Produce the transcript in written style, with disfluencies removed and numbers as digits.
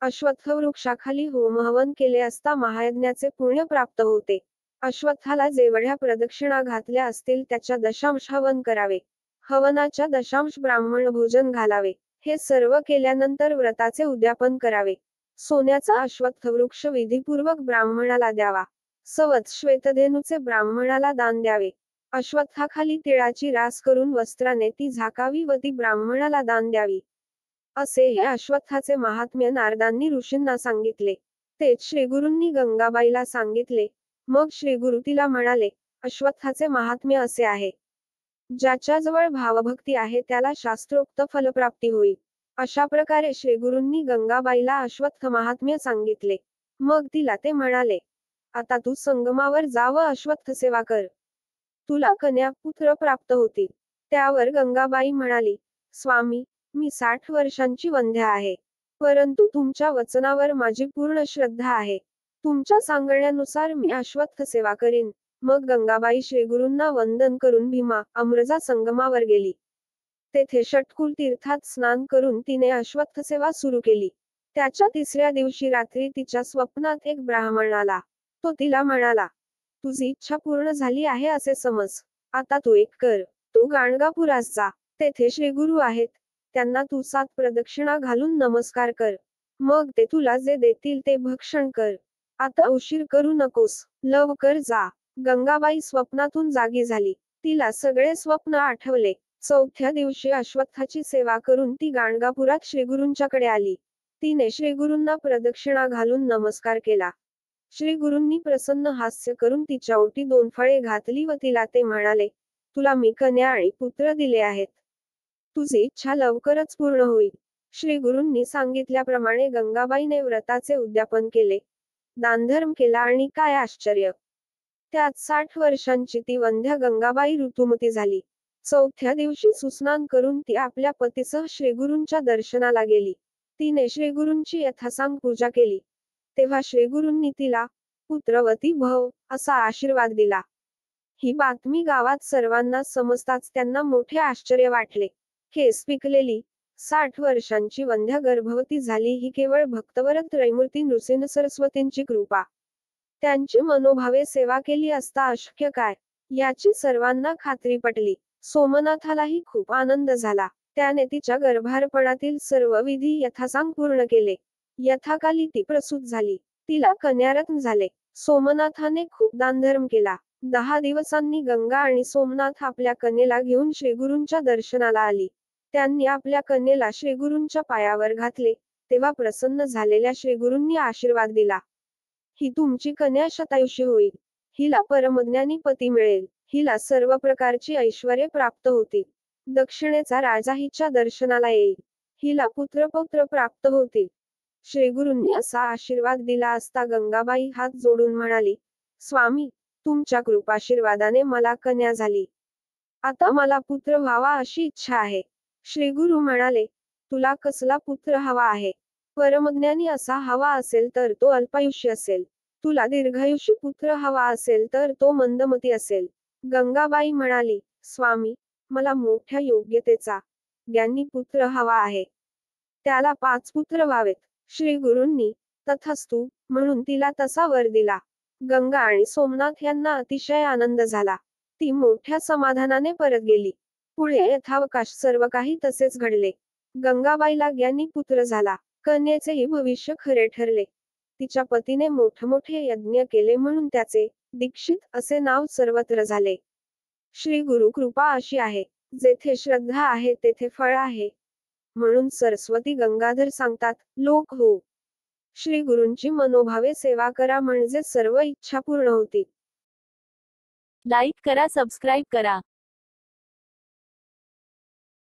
अश्वत्थ वृक्षाखाली home हवन केले असता महायज्ञाचे पुण्य प्राप्त होते. अश्वत्थाला जेवढ्या प्रदक्षिणा घातल्या असतील त्याच्या दशांश हवन करावे. हवनाच्या दशांश ब्राह्मण भोजन घालावे. हे सर्व केल्यानंतर व्रताचे उद्यापन करावे. सोन्याचा अश्वत्थ वृक्ष विधीपूर्वक ब्राह्मणाला द्यावा. सवत श्वेतधेनूचे ब्राह्मणाला दान द्यावे. अश्वत्थाखाली तिळाची रास करून वस्त्राने ती झाकावी व ती ब्राह्मणाला दान द्यावी. असे हे अश्वत्थाचे महात्म्य नारदांनी ऋषींना सांगितले. तेच श्रीगुरूंनी गंगाबाईला सांगितले. मग श्रीगुरु तिला म्हणाले, अश्वत्थाचे महात्म्य असे आहे. ज्याच्याजवळ भावभक्ती आहे त्याला शास्त्रोक्त फलप्राप्ती होईल. अशा प्रकारे श्रीगुरूंनी गंगाबाईला अश्वत्थ महात्म्य सांगितले. मग तिला ते म्हणाले, आता तू संगमावर जा व अश्वत्थ सेवा कर. तुला कन्या पुत्र प्राप्त होतील. त्यावर गंगाबाई म्हणाली, स्वामी, मी 60 वर्षांची वंध्या आहे. परंतु तुमच्या वचनावर माझी पूर्ण श्रद्धा आहे. तुमच्या सांगण्यानुसार मी अश्वत्थ सेवा करीन. मग गंगाबाई श्रीगुरूंना वंदन करून भीमा अमृजा संगमावर गेली. तेथे षटकुल तीर्थात स्नान करून तिने अश्वत्थ सेवा सुरू केली. त्याच्या तिसऱ्या दिवशी रात्री तिच्या स्वप्नात एक ब्राह्मण आला. तो तिला म्हणाला, तुझी इच्छा पूर्ण झाली आहे असे समज. आता तू एक कर. तू गाणगापुरास जा. तेथे श्रीगुरू आहेत. त्यांना तू 7 प्रदक्षिणा घालून नमस्कार कर. मग ते तुला जे देतील ते भक्षण कर. आता उशीर करू नकोस. लवकर जा. गंगाबाई स्वप्नातून जागी झाली. तिला सगळे स्वप्न आठवले. चौथ्या दिवशी अश्वत्थाची सेवा करून ती गाणगापुरात श्रीगुरूंच्याकडे आली. तिने श्रीगुरूंना प्रदक्षिणा घालून नमस्कार केला. श्रीगुरूंनी प्रसन्न हास्य करून तिच्या ओटी 2 फळे घातली व तिला ते म्हणाले, तुला मी कन्या आणि पुत्र दिले आहेत. तुझी इच्छा लवकरच पूर्ण होईल. श्रीगुरूंनी सांगितल्याप्रमाणे गंगाबाईने व्रताचे उद्यापन केले. दानधर्म केला आणि काय आश्चर्य! त्यात 60 वर्षांची ती वंध्या गंगाबाई ऋतुमती झाली. चौथ्या दिवशी सुस्नान करून ती आपल्या पतीसह श्रीगुरूंच्या दर्शनाला गेली. तिने श्रीगुरूंची यथासांग पूजा केली. तेव्हा श्रीगुरूंनी तिला पुत्रवती भव असा आशीर्वाद दिला. ही बातमी गावात सर्वांना समजताच त्यांना मोठे आश्चर्य वाटले. केस पिकलेली 60 वर्षांची वंध्या गर्भवती झाली ही केवळ भक्तवर त्रैमूर्ती नृसिंह सरस्वतींची कृपा. त्यांची मनोभावे सेवा केली असता अशक्य काय, याची सर्वांना खात्री पटली. सोमनाथालाही खूप आनंद झाला. त्याने तिच्या गर्भारपणातील सर्व विधी यथासांग पूर्ण केले. यथाकाली ती प्रसूत झाली. तिला कन्यारत्न झाले. सोमनाथाने खूप दानधर्म केला. 10 दिवसांनी गंगा आणि सोमनाथ आपल्या कन्येला घेऊन श्रीगुरूंच्या दर्शनाला आली. त्यांनी आपल्या कन्येला श्रीगुरूंच्या पायावर घातले. तेव्हा प्रसन्न झालेल्या श्रीगुरूंनी आशीर्वाद दिला, ही तुमची कन्या शतायुषी होईल. हिला परमज्ञानी पती मिळेल. हिला सर्व प्रकारची ऐश्वर्ये प्राप्त होतील. दक्षिणेचा राजा हिच्या दर्शनाला येईल. हिला पुत्रपौत्र प्राप्त होतील. श्रीगुरूंनी असा आशीर्वाद दिला असता गंगाबाई हात जोडून म्हणाली, स्वामी, तुमच्या कृपाशीर्वादाने मला कन्या झाली. आता मला पुत्र व्हावा अशी इच्छा आहे. श्रीगुरू म्हणाले, तुला कसला पुत्र हवा आहे? परमज्ञानी असा हवा असेल तर तो अल्पायुष्य असेल. तुला दीर्घायुष्य पुत्र हवा असेल तर तो मंदमती असेल. गंगाबाई म्हणाली, स्वामी, मला मोठ्या योग्यतेचा ज्ञानी पुत्र हवा आहे. त्याला 5 पुत्र व्हावेत. श्रीगुरूंनी तथास्तु म्हणून तिला तसा वर दिला. गंगा आणि सोमनाथ यांना अतिशय आनंद झाला. ती मोठ्या समाधानाने परत गेली. पुढे यथावकाश सर्व काही तसेच घडले. गंगाबाईला ज्ञानी पुत्र झाला. कन्येचेही भविष्य खरे ठरले. तिच्या पतीने मोठमोठे यज्ञ केले म्हणून त्याचे दीक्षित असे नाव सर्वत्र झाले. श्री गुरु कृपा अशी आहे, जेथे श्रद्धा आहे तेथे फळ आहे. म्हणून सरस्वती गंगाधर सांगतात, लोक हो. श्री गुरूंची मनोभावे सेवा करा म्हणजे सर्व इच्छा पूर्ण होतील. लाईक करा, सबस्क्राईब करा.